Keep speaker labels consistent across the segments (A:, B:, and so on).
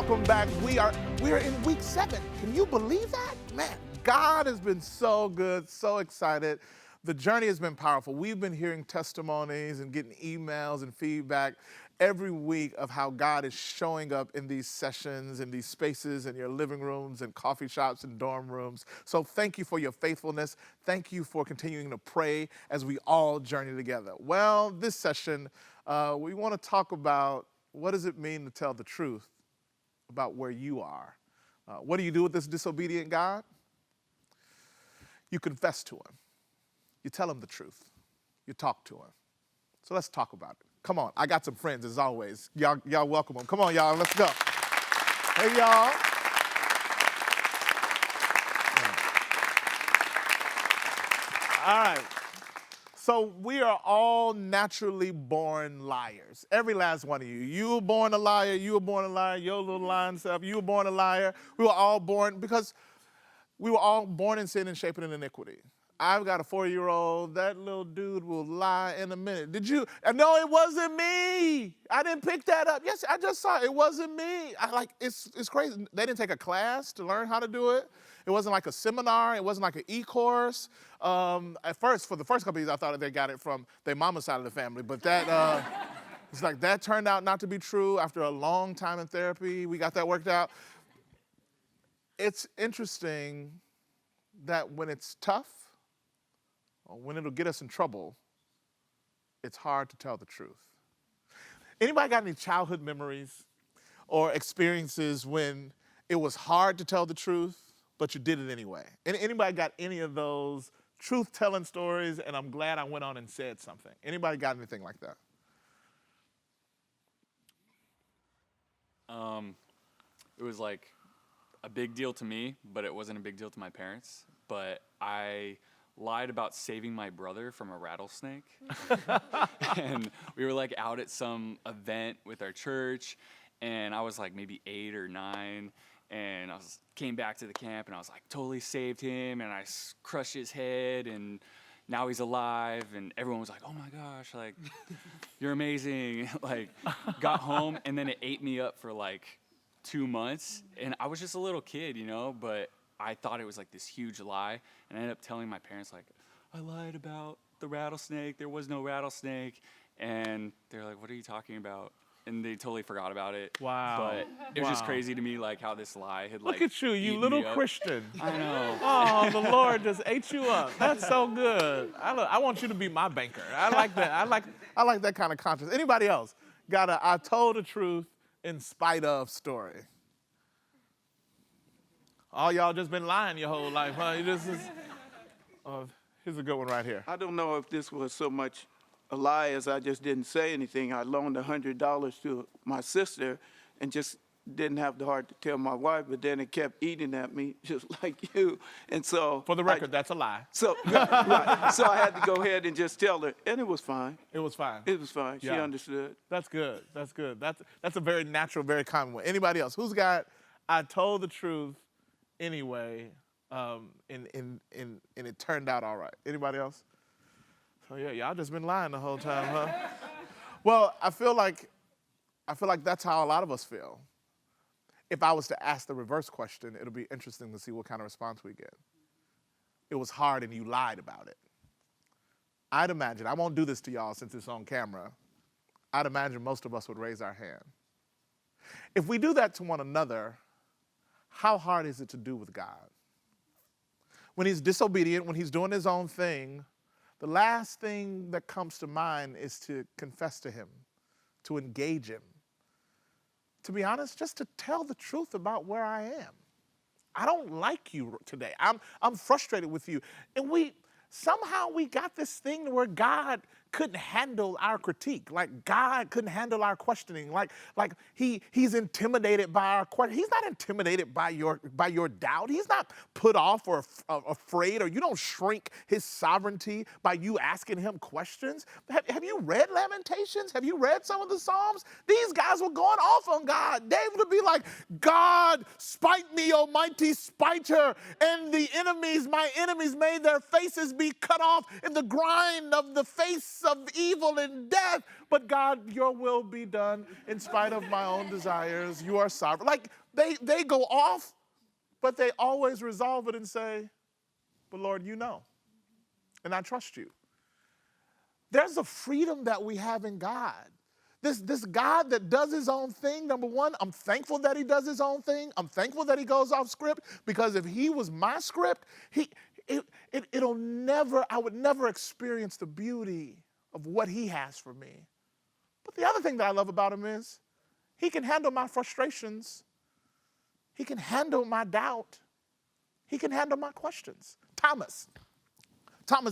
A: welcome back. We're in week 7. Can you believe that? Man, God has been so good, so excited. The journey has been powerful. We've been hearing testimonies and getting emails and feedback every week of how God is showing up in these sessions, in these spaces, in your living rooms and coffee shops and dorm rooms. So thank you for your faithfulness. Thank you for continuing to pray as we all journey together. Well, this session, we want to talk about what does it mean to tell the truth about where you are. What do you do with this disobedient God? You confess to him. You tell him the truth. You talk to him. So let's talk about it. Come on, I got some friends as always. Y'all welcome them. Come on, y'all, let's go. Hey, y'all. All right. So we are all naturally born liars. Every last one of you. You were born a liar. You were born a liar. Your little lying self. You were born a liar. We were all born because we were all born in sin and shaped in iniquity. I've got a 4-year-old. That little dude will lie in a minute. Did you? No, it wasn't me. I didn't pick that up. Yes, I just saw it. It wasn't me. It's crazy. They didn't take a class to learn how to do it. It wasn't like a seminar. It wasn't like an e-course. At first, for the first couple of years, I thought they got it from their mama's side of the family. But that, it's like that turned out not to be true. After a long time in therapy, we got that worked out. It's interesting that when it's tough, or when it'll get us in trouble, it's hard to tell the truth. Anybody got any childhood memories or experiences when it was hard to tell the truth, but you did it anyway? Anybody got any of those truth-telling stories, and I'm glad I went on and said something? Anybody got anything like that?
B: It was like a big deal to me, but it wasn't a big deal to my parents. But I lied about saving my brother from a rattlesnake. And we were like out at some event with our church, and I was like maybe 8 or 9, and came back to the camp, and I was like totally saved him, and I crushed his head, and now he's alive, and everyone was like, oh my gosh, like, you're amazing. Like, got home, and then it ate me up for like 2 months, and I was just a little kid, you know, but I thought it was like this huge lie, and I ended up telling my parents, like, I lied about the rattlesnake. There was no rattlesnake. And they're like, what are you talking about? And they totally forgot about it.
A: Wow.
B: But it was just crazy to me, like, how this lie had, like,
A: Look at you, you little Christian.
B: I know.
A: Oh, the Lord just ate you up. That's so good. I want you to be my banker. I like that. I like that kind of conscience. Anybody else got a I told the truth in spite of story? All y'all just been lying your whole life, huh? Here's a good one right here.
C: I don't know if this was so much a lie as I just didn't say anything. I loaned $100 to my sister and just didn't have the heart to tell my wife, but then it kept eating at me just like you. And so
A: For the record, that's a lie.
C: So, right. So I had to go ahead and just tell her, and it was fine.
A: It was fine.
C: It was fine.
A: Yeah.
C: She understood.
A: That's good. That's good. That's a very natural, very common one. Anybody else? Who's got I told the truth anyway, and it turned out all right? Anybody else? So yeah, y'all just been lying the whole time, huh? Well, I feel like that's how a lot of us feel. If I was to ask the reverse question, it'll be interesting to see what kind of response we get. It was hard and you lied about it. I'd imagine, I won't do this to y'all since it's on camera, I'd imagine most of us would raise our hand. If we do that to one another, how hard is it to do with God? When he's disobedient, when he's doing his own thing, the last thing that comes to mind is to confess to him, to engage him. To be honest, just to tell the truth about where I am. I don't like you today. I'm frustrated with you. And somehow we got this thing where God couldn't handle our critique. Like God couldn't handle our questioning. Like he's intimidated by our question. He's not intimidated by your doubt. He's not put off or afraid, or you don't shrink his sovereignty by you asking him questions. Have you read Lamentations? Have you read some of the Psalms? These guys were going off on God. David would be like, God, spite me, O mighty spiter, and my enemies, made their faces be cut off in the grind of the face of evil and death. But God, your will be done in spite of my own desires. You are sovereign. Like they go off, but they always resolve it and say, but Lord, you know, and I trust you. There's a freedom that we have in God. This God that does his own thing, number one, I'm thankful that he does his own thing. I'm thankful that he goes off script, because if he was my script, I would never experience the beauty of what he has for me. But the other thing that I love about him is he can handle my frustrations. He can handle my doubt. He can handle my questions. Thomas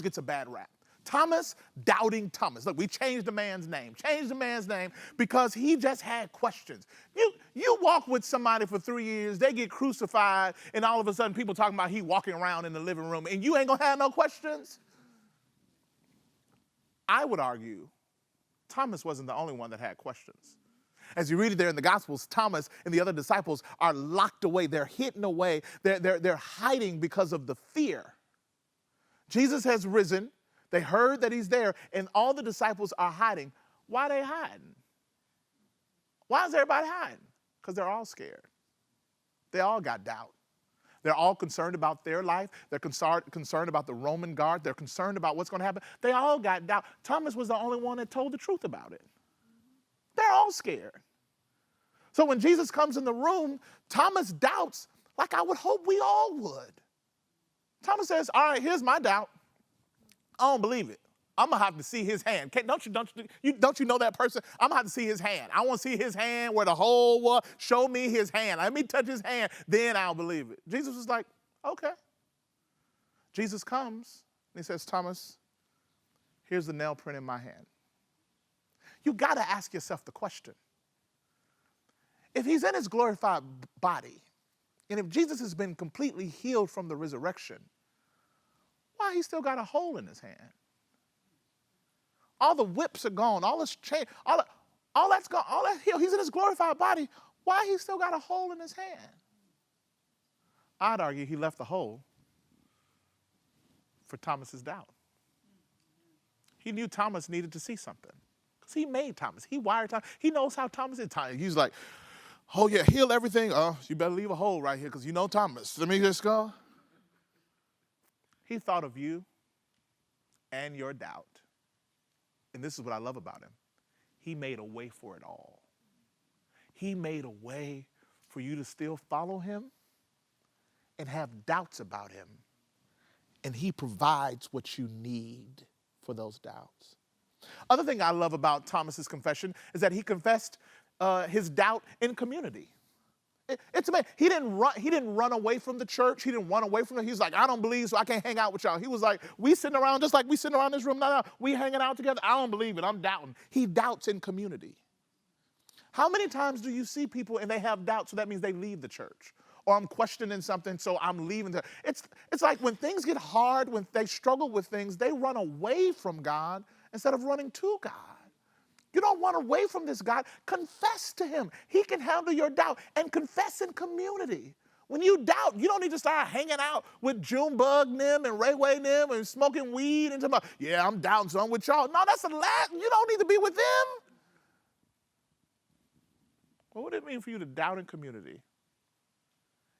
A: gets a bad rap. Thomas, doubting Thomas. Look, we changed the man's name because he just had questions. You walk with somebody for 3 years, they get crucified, and all of a sudden people talking about he walking around in the living room, and you ain't gonna have no questions? I would argue Thomas wasn't the only one that had questions. As you read it there in the Gospels, Thomas and the other disciples are locked away. They're hidden away. They're hiding because of the fear. Jesus has risen. They heard that he's there, and all the disciples are hiding. Why are they hiding? Why is everybody hiding? Because they're all scared. They all got doubt. They're all concerned about their life. They're concerned about the Roman guard. They're concerned about what's going to happen. They all got doubt. Thomas was the only one that told the truth about it. They're all scared. So when Jesus comes in the room, Thomas doubts like I would hope we all would. Thomas says, all right, here's my doubt. I don't believe it. I'm going to have to see his hand. Don't you know that person? I'm going to have to see his hand. I want to see his hand where the hole was. Show me his hand. Let me touch his hand. Then I'll believe it. Jesus was like, okay. Jesus comes and he says, Thomas, here's the nail print in my hand. You got to ask yourself the question. If he's in his glorified body, and if Jesus has been completely healed from the resurrection, why he still got a hole in his hand? All the whips are gone, all his chain, all that's gone, all that healed. He's in his glorified body. Why he still got a hole in his hand? I'd argue he left the hole for Thomas's doubt. He knew Thomas needed to see something. Because he made Thomas. He wired Thomas. He knows how Thomas is. He's like, oh yeah, heal everything. Oh, you better leave a hole right here because you know Thomas. Let me just go. He thought of you and your doubt. And this is what I love about him. He made a way for it all. He made a way for you to still follow him and have doubts about him. And he provides what you need for those doubts. Other thing I love about Thomas's confession is that he confessed his doubt in community. It's amazing. He didn't run away from the church. He didn't run away from it. He's like, I don't believe, so I can't hang out with y'all. He was like, we sitting around just like we sitting around this room now. We hanging out together. I don't believe it. I'm doubting. He doubts in community. How many times do you see people and they have doubts, so that means they leave the church? Or I'm questioning something, so I'm leaving. It's like when things get hard, when they struggle with things, they run away from God instead of running to God. You don't run away from this God. Confess to him. He can handle your doubt. And confess in community. When you doubt, you don't need to start hanging out with Junebug them and Ray Way them and smoking weed and talking about, yeah, I'm doubting, so I'm with y'all. No, that's the last. You don't need to be with them. What would it mean for you to doubt in community?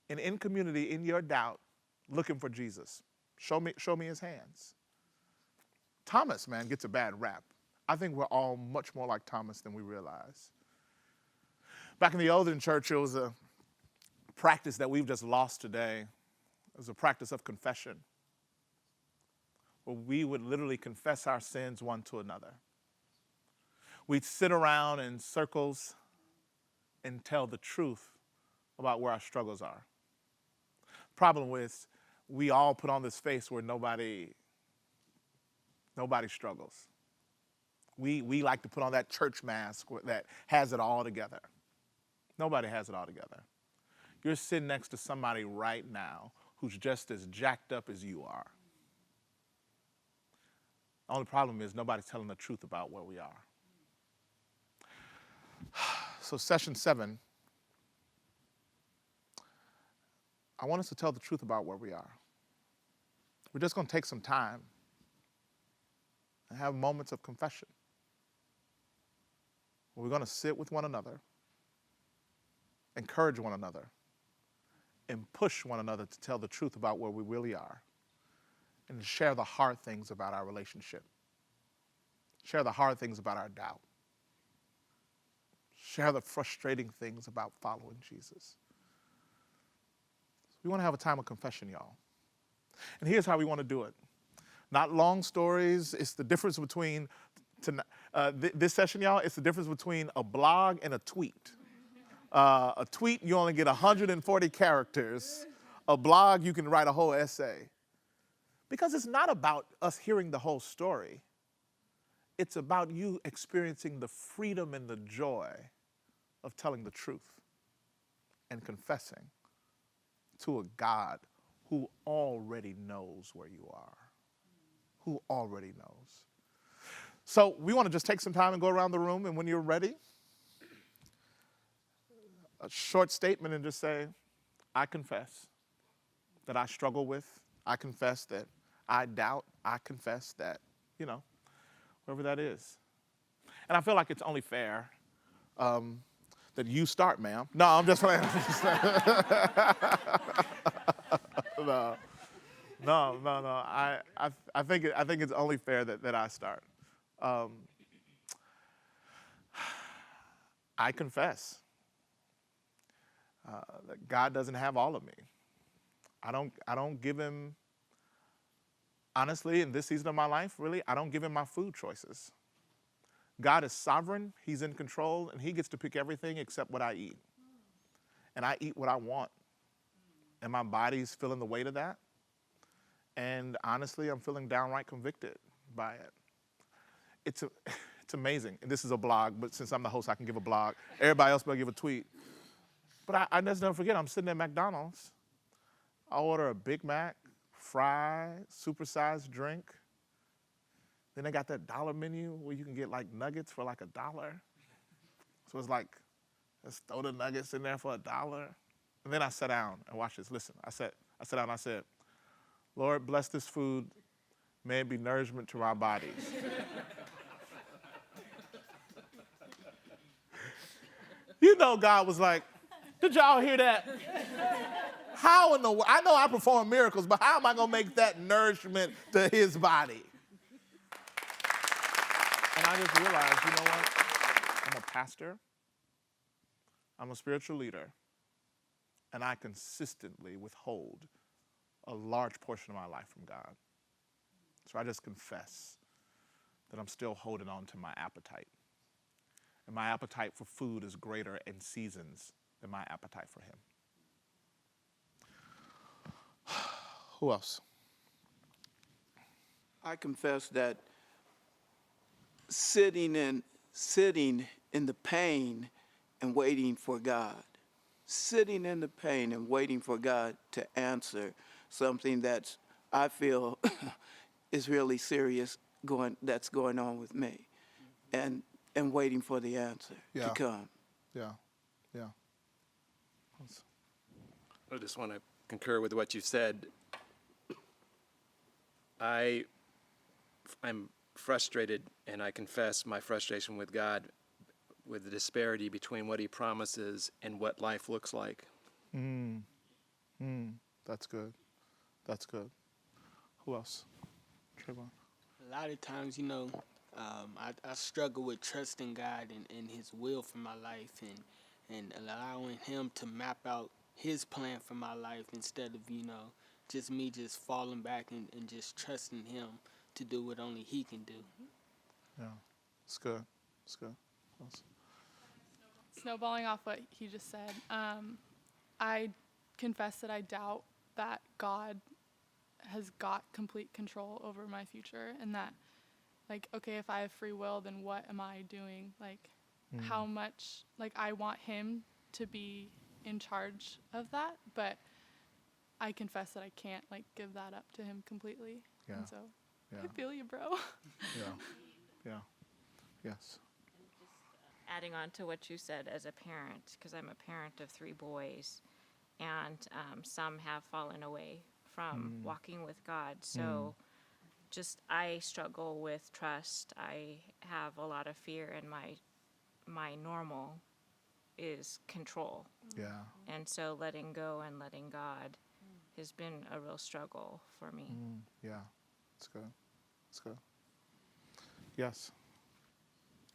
A: And in community, in your doubt, looking for Jesus. Show me his hands. Thomas, man, gets a bad rap. I think we're all much more like Thomas than we realize. Back in the olden church, it was a practice that we've just lost today. It was a practice of confession, where we would literally confess our sins one to another. We'd sit around in circles and tell the truth about where our struggles are. Problem is, we all put on this face where nobody struggles. We like to put on that church mask that has it all together. Nobody has it all together. You're sitting next to somebody right now who's just as jacked up as you are. The only problem is nobody's telling the truth about where we are. So session 7, I want us to tell the truth about where we are. We're just going to take some time. and have moments of confession. We're going to sit with one another, encourage one another, and push one another to tell the truth about where we really are, and to share the hard things about our relationship, share the hard things about our doubt, share the frustrating things about following Jesus. We want to have a time of confession, y'all. And here's how we want to do it. Not long stories. It's the difference between, this session, y'all, it's the difference between a blog and a tweet. A tweet, you only get 140 characters. A blog, you can write a whole essay. Because it's not about us hearing the whole story. It's about you experiencing the freedom and the joy of telling the truth and confessing to a God who already knows where you are, who already knows. So we want to just take some time and go around the room, and when you're ready, a short statement and just say, I confess that I struggle with, I confess that I doubt, I confess that, wherever that is. And I feel like it's only fair that you start, ma'am. No, I'm just playing. No. I think it's only fair that I start. I confess that God doesn't have all of me. I don't give him, honestly, in this season of my life, really, I don't give him my food choices. God is sovereign, he's in control, and he gets to pick everything except what I eat. And I eat what I want. And my body's feeling the weight of that. And honestly, I'm feeling downright convicted by it. It's amazing. And this is a blog, but since I'm the host, I can give a blog. Everybody else better give a tweet. But I just never forget, I'm sitting at McDonald's. I order a Big Mac, fries, supersized drink. Then they got that dollar menu where you can get like nuggets for like $1. So it's like, let's throw the nuggets in there for $1. And then I sat down and watch this. Listen, I sat down and I said, Lord, bless this food. May it be nourishment to our bodies. God was like, did y'all hear that? How in the world? I know I perform miracles, but how am I going to make that nourishment to his body? And I just realized, you know what? I'm a pastor. I'm a spiritual leader. And I consistently withhold a large portion of my life from God. So I just confess that I'm still holding on to my appetite. And my appetite for food is greater in seasons than my appetite for him. Who else?
C: I confess that sitting in the pain and waiting for God, sitting in the pain and waiting for God to answer something that I feel is really serious that's going on with me, and waiting for the answer to come.
A: Yeah.
D: I just want to concur with what you said. I'm frustrated, and I confess my frustration with God with the disparity between what he promises and what life looks like.
A: That's good. Who else? Trayvon.
E: A lot of times, I struggle with trusting God and his will for my life and allowing him to map out his plan for my life instead of, just falling back and just trusting him to do what only he can do.
A: Yeah, it's good. Who else?
F: Snowballing off what he just said, I confess that I doubt that God has got complete control over my future, and that, okay, if I have free will, then what am I doing? How much, I want him to be in charge of that, but I confess that I can't, give that up to him completely.
A: Yeah.
F: And so,
A: Yeah.
F: I feel you, bro.
A: Yeah. Yes.
G: Adding on to what you said as a parent, because I'm a parent of 3 boys, and some have fallen away from walking with God. So I struggle with trust. I have a lot of fear, and my normal is control.
A: Yeah.
G: And so letting go and letting God has been a real struggle for me.
A: Yeah. It's good. It's good. Yes.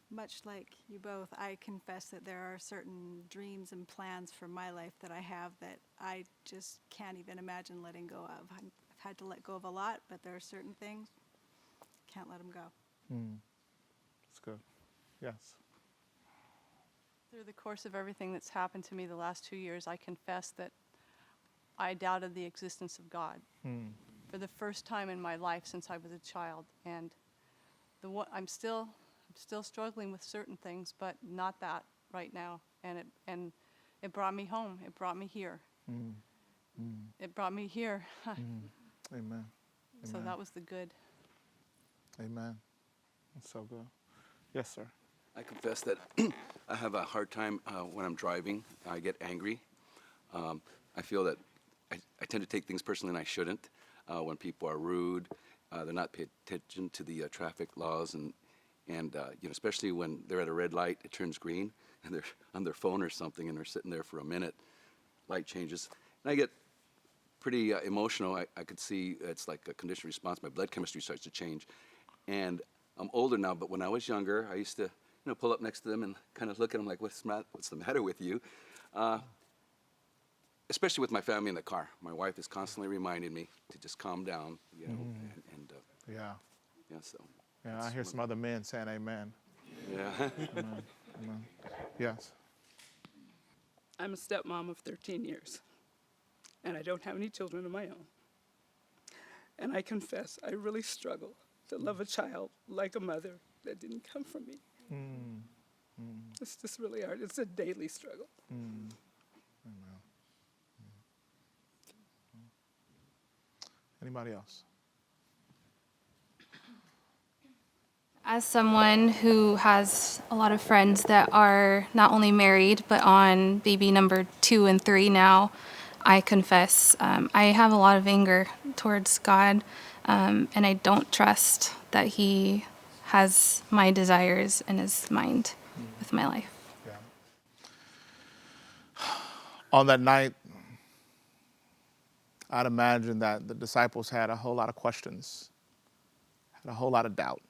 H: Much like you both, I confess that there are certain dreams and plans for my life that I have that I just can't even imagine letting go of. I've had to let go of a lot, but there are certain things, can't let them go.
A: It's good. Yes.
I: Through the course of everything that's happened to me the last 2 years, I confess that I doubted the existence of God for the first time in my life since I was a child. And I'm still struggling with certain things, but not that right now. And it brought me home. It brought me here. It brought me here.
A: Amen.
I: So
A: Amen.
I: that was the good.
A: Amen. That's so good. Yes, sir.
J: I confess that I have a hard time when I'm driving. I get angry. I feel that I tend to take things personally and I shouldn't. When people are rude, they're not paying attention to the traffic laws, and especially when they're at a red light, it turns green, and they're on their phone or something, and they're sitting there for a minute. Light changes, and I get pretty emotional. I could see it's like a conditioned response. My blood chemistry starts to change, and I'm older now. But when I was younger, I used to pull up next to them and kind of look at them like, what's the matter with you? Especially with my family in the car. My wife is constantly reminding me to just calm down,
A: Yeah.
J: yeah, so.
A: Yeah, I hear some other men saying amen.
J: Yeah.
A: Amen. Yes.
K: I'm a stepmom of 13 years, and I don't have any children of my own. And I confess, I really struggle to love a child like a mother that didn't come from me. It's just really hard. It's a daily struggle.
A: Amen. Anybody else?
L: As someone who has a lot of friends that are not only married, but on baby number 2 and 3 now, I confess I have a lot of anger towards God, and I don't trust that He has my desires in His mind with my life.
A: Yeah. On that night, I'd imagine that the disciples had a whole lot of questions, had a whole lot of doubt.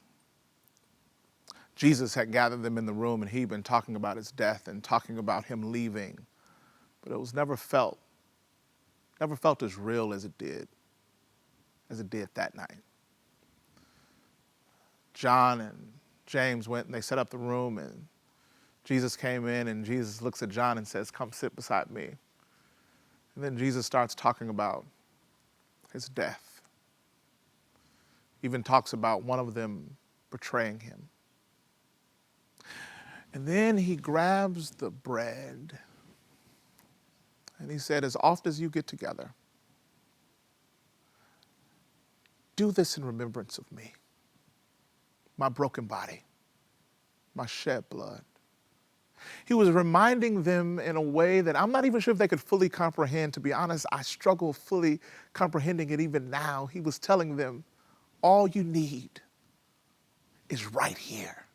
A: Jesus had gathered them in the room, and he'd been talking about his death and talking about him leaving, but it was never felt as real as it did that night. John and James went and they set up the room, and Jesus came in, and Jesus looks at John and says, "Come sit beside me." And then Jesus starts talking about his death. Even talks about one of them betraying him. And then he grabs the bread and he said, "As often as you get together, do this in remembrance of me, my broken body, my shed blood." He was reminding them in a way that I'm not even sure if they could fully comprehend. To be honest, I struggle fully comprehending it even now. He was telling them, all you need is right here.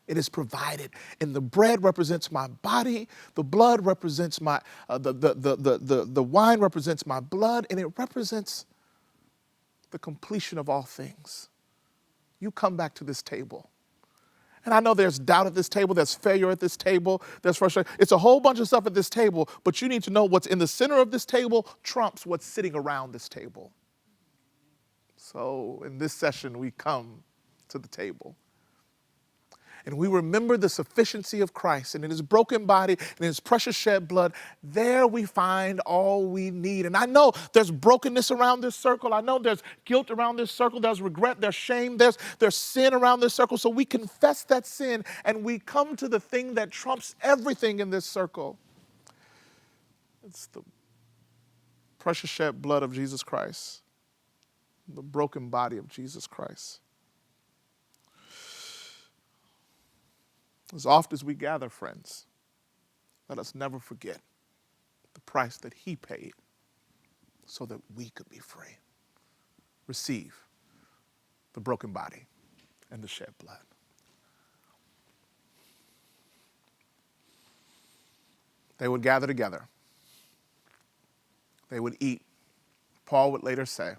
A: It is provided. And the bread represents my body. The blood represents the wine represents my blood, and it represents the completion of all things. You come back to this table. And I know there's doubt at this table, there's failure at this table, there's frustration. It's a whole bunch of stuff at this table, but you need to know what's in the center of this table trumps what's sitting around this table. So in this session, we come to the table. And we remember the sufficiency of Christ, and in his broken body and his precious shed blood, there we find all we need. And I know there's brokenness around this circle. I know there's guilt around this circle. There's regret, there's shame, there's sin around this circle. So we confess that sin, and we come to the thing that trumps everything in this circle. It's the precious shed blood of Jesus Christ, the broken body of Jesus Christ. As oft as we gather, friends, let us never forget the price that he paid so that we could be free. Receive the broken body and the shed blood. They would gather together. They would eat. Paul would later say,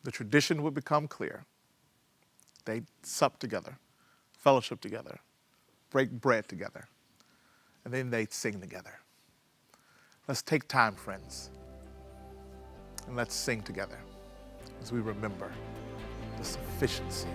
A: the tradition would become clear. They'd sup together, fellowship together, break bread together, and then they'd sing together. Let's take time, friends, and let's sing together as we remember the sufficiency